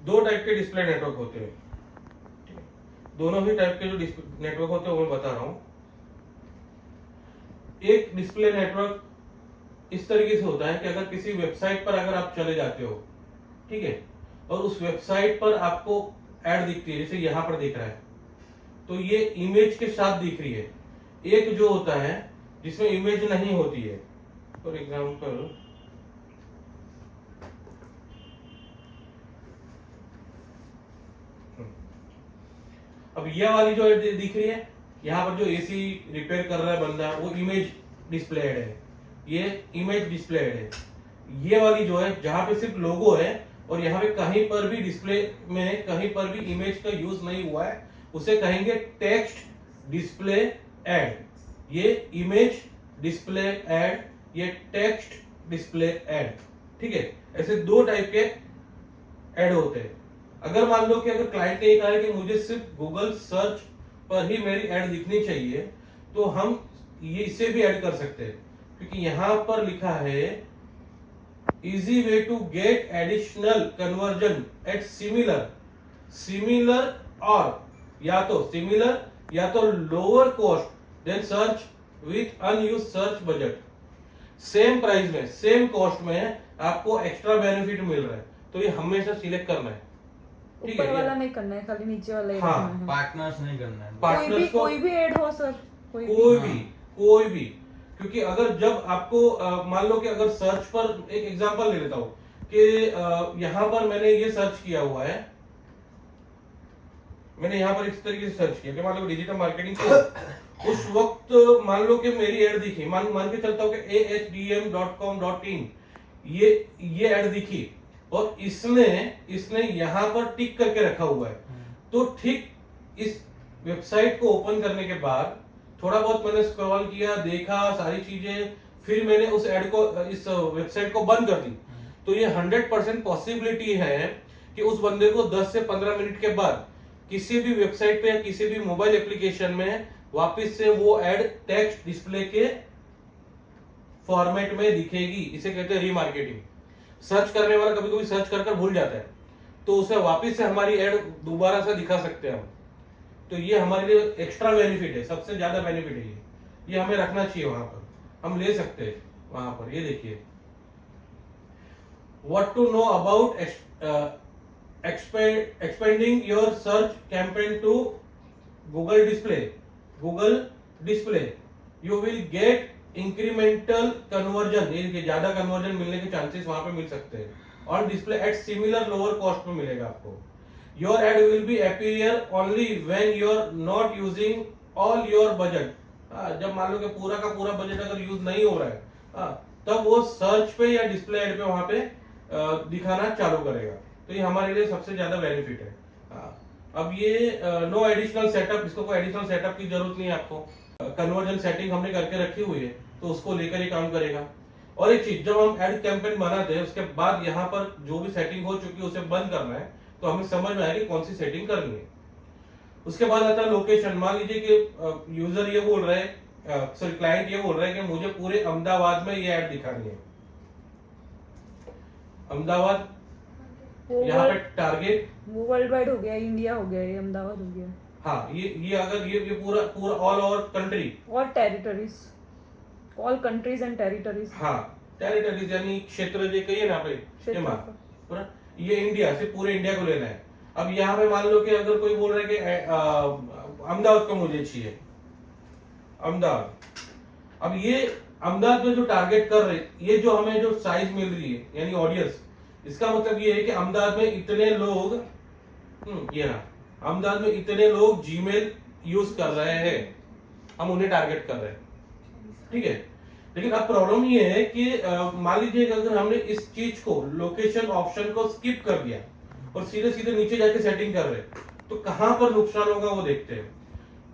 दो टाइप के display network होते हैं, ठीक है? दोनों ही टाइप के जो नेटवर्क होते हैं वो मैं बता रहा हूं। एक डिस्प्ले नेटवर्क इस तरीके से होता है कि अगर किसी वेबसाइट पर अगर आप चले जाते हो, ठीक है, और उस वेबसाइट पर आपको ऐड दिखती है, जैसे यहां पर दिख रहा है, तो ये इमेज के साथ दिख रही है। एक जो होता है जिसमें इमेज नहीं होती है, फॉर एग्जाम्पल अब ये वाली जो दिख रही है, यहाँ पर जो एसी रिपेयर कर रहा है बंदा, वो इमेज डिस्प्ले ऐड है, ये इमेज डिस्प्ले ऐड है। ये वाली जो है जहां पे सिर्फ लोगो है और यहाँ पे कहीं पर भी डिस्प्ले में कहीं पर भी इमेज का यूज नहीं हुआ है, उसे कहेंगे टेक्स्ट डिस्प्ले ऐड। ये इमेज डिस्प्ले ऐड, ये टेक्स्ट डिस्प्ले ऐड, ठीक है। ऐसे दो टाइप के ऐड होते हैं। अगर मान लो कि अगर क्लाइंट ने कहा है कि मुझे सिर्फ गूगल सर्च पर ही मेरी ऐड दिखनी चाहिए, तो हम ये इसे भी ऐड कर सकते हैं, क्योंकि यहां पर लिखा है easy way to get additional conversion at similar और या तो सिमिलर या तो lower cost than search with unused search budget. Same price में, सेम कॉस्ट में आपको एक्स्ट्रा बेनिफिट मिल रहा है, तो ये हमेशा सिलेक्ट करना है, ठीक है। ऊपर वाला नहीं करना है, खाली नीचे वाला ही हाँ, रखना है। पार्टनर्स नहीं करना है। पार्टनर्स को कोई भी ऐड हो सर, कोई भी, क्योंकि अगर जब आपको मान लो कि अगर सर्च पर, एक एग्जांपल ले लेता हूं कि यहां पर मैंने ये सर्च किया हुआ है, मैंने यहां पर इस तरीके से सर्च किया कि मान लो डिजिटल मार्केटिंग को उस वक्त मान लो कि मेरी ऐड दिखी, मान के चलता हूं कि ahdm.com.in ये ऐड दिखी और इसने यहां पर टिक करके रखा हुआ है। तो ठीक इस वेबसाइट को ओपन करने के बाद थोड़ा बहुत मैंने स्क्रॉल किया, देखा सारी चीजें, फिर मैंने उस ऐड को, इस वेबसाइट को बंद कर दी, तो ये 100% पॉसिबिलिटी है कि उस बंदे को 10 से 15 मिनट के बाद किसी भी वेबसाइट पे या किसी भी मोबाइल एप्लीकेशन में वापस से वो ऐड टेक्स्ट डिस्प्ले के फॉर्मेट में दिखेगी। इसे कहते हैं रीमार्केटिंग। सर्च करने वाला कभी कभी सर्च कर भूल जाता है, तो उसे वापस से हमारी ऐड दोबारा से दिखा सकते हैं हम। तो ये हमारे लिए एक्स्ट्रा बेनिफिट है, सबसे ज्यादा बेनिफिट है ये हमें रखना चाहिए, वहां पर हम ले सकते हैं। वहां पर ये देखिए, what to know about expanding your search campaign to Google display you will get incremental conversion, ये ज्यादा कन्वर्जन मिलने के चांसेस वहां पे मिल सकते हैं, और display at similar lower cost में मिलेगा आपको। Your ad will be appear only when you're not using all your budget। जब मान लो कि पूरा का पूरा बजट अगर यूज नहीं हो रहा है, तब वो सर्च पे या डिस्प्ले एड पे वहां पे दिखाना चालू करेगा। तो ये हमारे लिए सबसे ज्यादा बेनिफिट है। अब ये नो एडिशनल सेटअप, इसको कोई एडिशनल सेटअप की जरूरत नहीं है आपको। कन्वर्जन सेटिंग हमने करके रखी हुई है, तो उसको लेकर ये काम करेगा। और एक चीज, जब हम एड कैंपेन बनाते हैं उसके बाद यहाँ पर जो भी सेटिंग हो चुकी है उसे बंद करना है, तो हमें समझ में आएगी कौन सी सेटिंग करनी है। उसके बाद आता है लोकेशन। मान लीजिए कि यूजर ये बोल रहे हैं, सॉरी क्लाइंट ये बोल रहे हैं कि मुझे पूरे अहमदाबाद में ये ऐड दिखानी है। अहमदाबाद, यहाँ पे टारगेट, वो वर्ल्ड वाइड हो गया, इंडिया हो गया, ये अहमदाबाद हो गया। हाँ, ये अगर ये पूरा ऑल ओवर कंट्री और territories, all countries and territories. हाँ, टेरिटरीज यानी क्षेत्र जो कहिए ना पे, पूरा ये इंडिया से पूरे इंडिया को लेना है। अब यहाँ पे मान लो कि अगर कोई बोल रहा है कि अहमदाबाद को मुझे चाहिए, अहमदाबाद। अब ये अहमदाबाद में जो टारगेट कर रहे, ये जो हमें जो साइज मिल रही है यानी ऑडियंस, इसका मतलब ये है कि अहमदाबाद में इतने लोग, ये ना, अहमदाबाद में इतने लोग जीमेल यूज कर रहे हैं, हम उन्हें टारगेट कर रहे हैं, ठीक है। लेकिन अब प्रॉब्लम ये है कि मान लीजिए कि अगर हमने इस चीज को, लोकेशन ऑप्शन को स्किप कर दिया और सीधे सीधे नीचे जाके सेटिंग कर रहे हैं, तो कहां पर नुकसान होगा वो देखते हैं।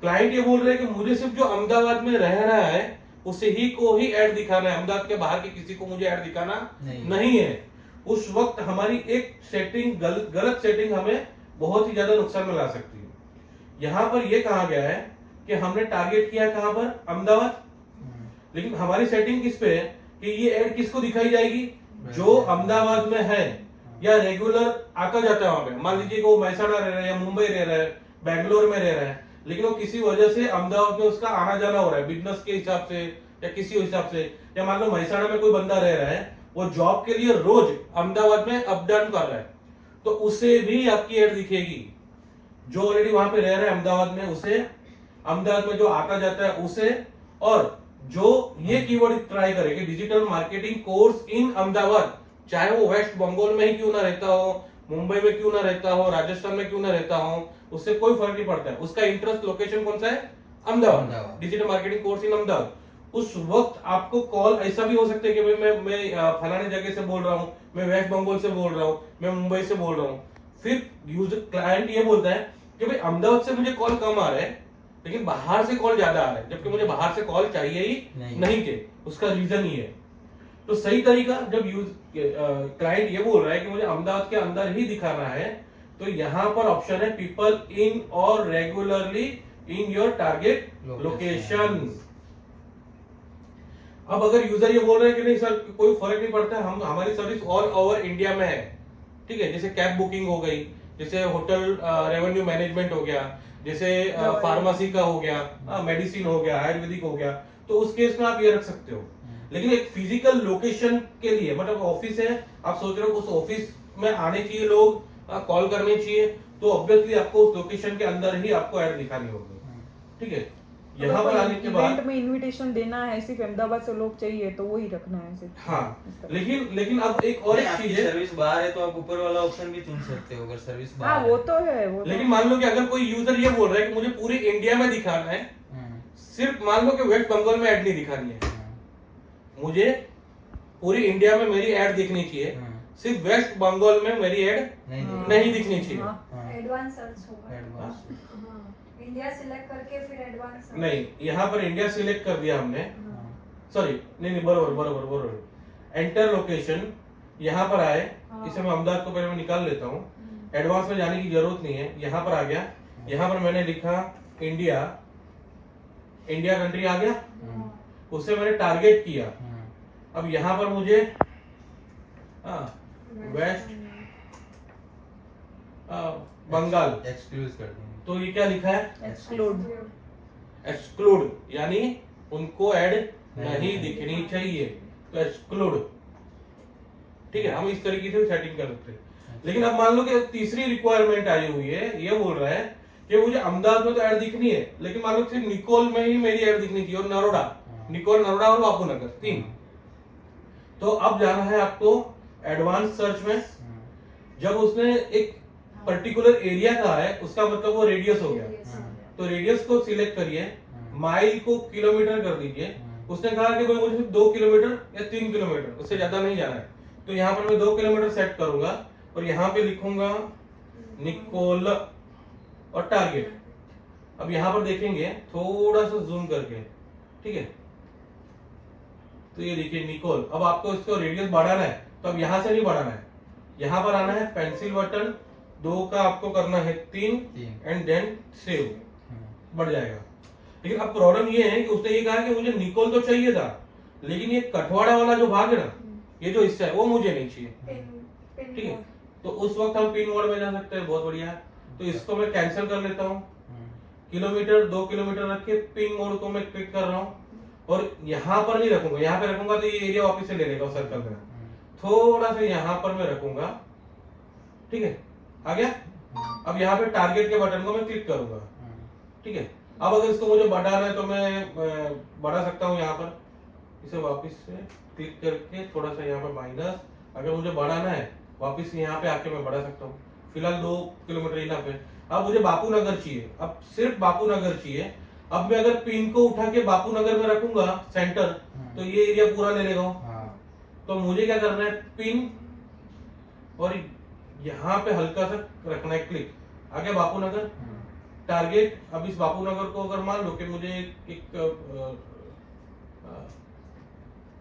क्लाइंट ये बोल रहे हैं कि मुझे सिर्फ जो अहमदाबाद में रह रहा है उसे ही को ही ऐड दिखाना है, अहमदाबाद के बाहर के किसी को मुझे ऐड दिखाना नहीं है। उस वक्त हमारी एक सेटिंग, गलत सेटिंग हमें बहुत ही ज्यादा नुकसान में ला सकती है। यहां पर यह कहा गया है कि हमने टारगेट किया कहां पर, अहमदाबाद, लेकिन हमारी सेटिंग किस पे है कि ये ऐड किसको दिखाई जाएगी, जो अहमदाबाद में है या रेगुलर आता जाता है वहां पे, मान लीजिए कि वो महसाणा रह रहा है या मुंबई रह रहा है, बैंगलोर में रह रहा है, लेकिन वो किसी वजह से अहमदाबाद में उसका आना जाना हो रहा है बिजनेस के हिसाब से या किसी हिसाब से, या मान लो महसाणा में कोई बंदा रह रहा है, वो जॉब के लिए रोज अहमदाबाद में अप डाउन कर रहा है, तो उसे भी आपकी एड दिखेगी। जो ऑलरेडी वहां पे रह रहा है अहमदाबाद में उसे, अहमदाबाद में जो आता जाता है उसे, और जो ये कीवर्ड ट्राई करे कि digital marketing course in Ahmedabad, चाहे वो वेस्ट बंगाल में ही क्यों ना रहता हो, मुंबई में क्यों ना रहता हो, राजस्थान में क्यों ना रहता हो, उससे कोई फर्क नहीं पड़ता है। उसका इंटरेस्ट लोकेशन कौन सा है? Ahmedabad, digital marketing course in Ahmedabad. उस वक्त आपको कॉल ऐसा भी हो सकता है कि भाई मैं फलाने जगह से बोल रहा हूँ, मैं वेस्ट बंगाल से बोल रहा हूँ, मैं मुंबई से बोल रहा हूँ। फिर यूजर क्लाइंट ये बोलता है कि भाई अहमदाबाद से मुझे कॉल कम आ रहा है, लेकिन बाहर से कॉल ज्यादा आ रहा है, जबकि मुझे बाहर से कॉल चाहिए ही नहीं थे। उसका रीजन ये है। तो सही तरीका, जब क्लाइंट ये बोल रहा है कि मुझे अहमदाबाद के अंदर ही दिखाना है, तो यहाँ पर ऑप्शन है पीपल इन और regularly in your target location. अब अगर यूजर ये बोल रहे हैं कि नहीं सर कोई फर्क नहीं पड़ता, हम हमारी सर्विस ऑल ओवर इंडिया में है, ठीक है, जैसे कैब बुकिंग हो गई, जैसे होटल रेवेन्यू मैनेजमेंट हो गया, जैसे फार्मेसी का हो गया, मेडिसिन हो गया, आयुर्वेदिक हो गया, तो उस केस में आप ये रख सकते हो। लेकिन एक फिजिकल लोकेशन के लिए, मतलब ऑफिस है, आप सोच रहे हो उस ऑफिस में आने चाहिए लोग, कॉल करने चाहिए, तो ऑब्वियसली आपको उस लोकेशन के अंदर ही आपको ऐड दिखानी होगी, ठीक है। यहाँ पर आने के बाद इवेंट में इनविटेशन देना है, सिर्फ अहमदाबाद से लोग चाहिए तो वही रखना है सिर्फ। हाँ, लेकिन अब एक और एक चीज है, सर्विस बाहर है तो आप ऊपर वाला ऑप्शन भी चुन सकते हो अगर सर्विस हाँ बाहर वो तो है, वो लेकिन मान लो कि अगर कोई यूजर ये बोल रहा है कि मुझे पूरी इंडिया में दिखाना है, सिर्फ मान लो कि वेस्ट बंगाल में ऐड नहीं दिखानी है, मुझे पूरी इंडिया में मेरी ऐड दिखनी चाहिए, सिर्फ वेस्ट बंगाल में मेरी ऐड नहीं दिखनी चाहिए। एडवांस सर्च होगा, इंडिया सिलेक्ट करके फिर एडवांस नहीं, यहाँ पर इंडिया सिलेक्ट कर दिया हमने, सॉरी नहीं बरोबर एंटर लोकेशन, यहाँ पर आए, इसे मैं अहमदाबाद को पहले मैं निकाल लेता हूँ, एडवांस में जाने की जरूरत नहीं है। यहाँ पर आ गया, यहाँ पर मैंने लिखा इंडिया कंट्री आ गया, उससे मैंने टारगेट किया। अब यहाँ पर मुझे वेस्ट बंगाल एक्सक्लूड कर देंगे, तो ये क्या लिखा है? एक्सक्लूड, यानी उनको ऐड नहीं दिखनी चाहिए, तो एक्सक्लूड, ठीक है। हम इस तरीके से सेटिंग कर सकते हैं। लेकिन अब मान लो कि तीसरी रिक्वायरमेंट आई हुई है, ये बोल रहा है कि मुझे अहमदाबाद में तो ऐड दिखनी है, लेकिन मान लो सिर्फ निकोल में ही मेरी ऐड दिखनी चाहिए, और नरोडा, निकोल, नरोडा और बापूनगर, 3। तो अब जाना है आपको एडवांस सर्च में। जब उसने एक पर्टिकुलर एरिया कहा है, उसका मतलब वो रेडियस हो गया, तो रेडियस को सिलेक्ट करिए, माइल को किलोमीटर कर दीजिए। उसने कहा कि भाई मुझे 2 किलोमीटर या 3 किलोमीटर, उससे ज्यादा नहीं जाना है, तो यहाँ पर मैं 2 किलोमीटर सेट करूंगा और यहाँ पे लिखूंगा निकोल और टारगेट। अब यहाँ पर देखेंगे थोड़ा सा जूम करके, ठीक है, तो ये देखिए निकोल। अब आपको इसको रेडियस बढ़ाना है, तो अब यहाँ से नहीं बढ़ाना है, यहाँ पर आना है, पेंसिल बटन 2 का आपको करना है 3 एंड देन सेव, बढ़ जाएगा। लेकिन अब प्रॉब्लम ये है कि उसने ये कहा कि मुझे निकोल तो चाहिए था, लेकिन ये कठवाड़ा वाला जो भाग है ना, ये जो हिस्सा है वो मुझे नहीं चाहिए, ठीक है। तो उस वक्त हम पिन मोड में जा सकते हैं, बहुत बढ़िया है। तो इसको मैं कैंसिल कर लेता हूँ, किलोमीटर 2 किलोमीटर रख के पिन मोड को मैं क्लिक कर रहा हूँ, और यहाँ पर नहीं रखूंगा, यहाँ पे रखूंगा तो ये एरिया वापस से ले लेगा सर्कल में, थोड़ा सा यहाँ पर मैं रखूंगा, ठीक है, आ गया। अब यहाँ पे टारगेट के बटन को मैं क्लिक करूंगा, ठीक है। अब अगर इसको मुझे बढ़ाना है तो मैं बढ़ा सकता हूँ, यहाँ पर इसे वापस से क्लिक करके थोड़ा सा यहाँ पर माइनस, अगर मुझे बढ़ाना है वापस यहाँ पे आके मैं बढ़ा सकता हूँ। फिलहाल 2 किलोमीटर इनफ है। अब मुझे बापू नगर चाहिए, अब सिर्फ बापू नगर चाहिए। अब मैं अगर पिन को उठा के बापू नगर में रखूंगा सेंटर, तो ये एरिया पूरा ले लेगा। तो मुझे क्या करना है, पिन और यहाँ पे हल्का सा रखना है क्लिक, आ गया बापू नगर, टारगेट। अब इस बापू नगर को अगर मान लो कि मुझे एक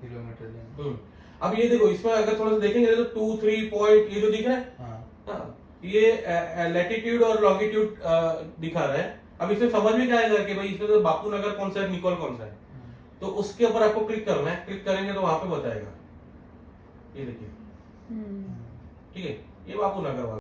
किलोमीटर, अब ये देखो इसमें अगर थोड़ा सा देखेंगे तो 2-3 पॉइंट ये जो दिख रहा है, ये लैटिट्यूड और लॉन्गिट्यूड दिखा रहा है। अब इसमें समझ में क्या आएगा कि भाई इसमें तो बापू नगर कौन सा है, निकोल कौन सा है, तो उसके ऊपर आपको क्लिक करना है। क्लिक करेंगे तो वहां पे बताएगा, ये देखिए ठीक है, ये बापू नगर वाला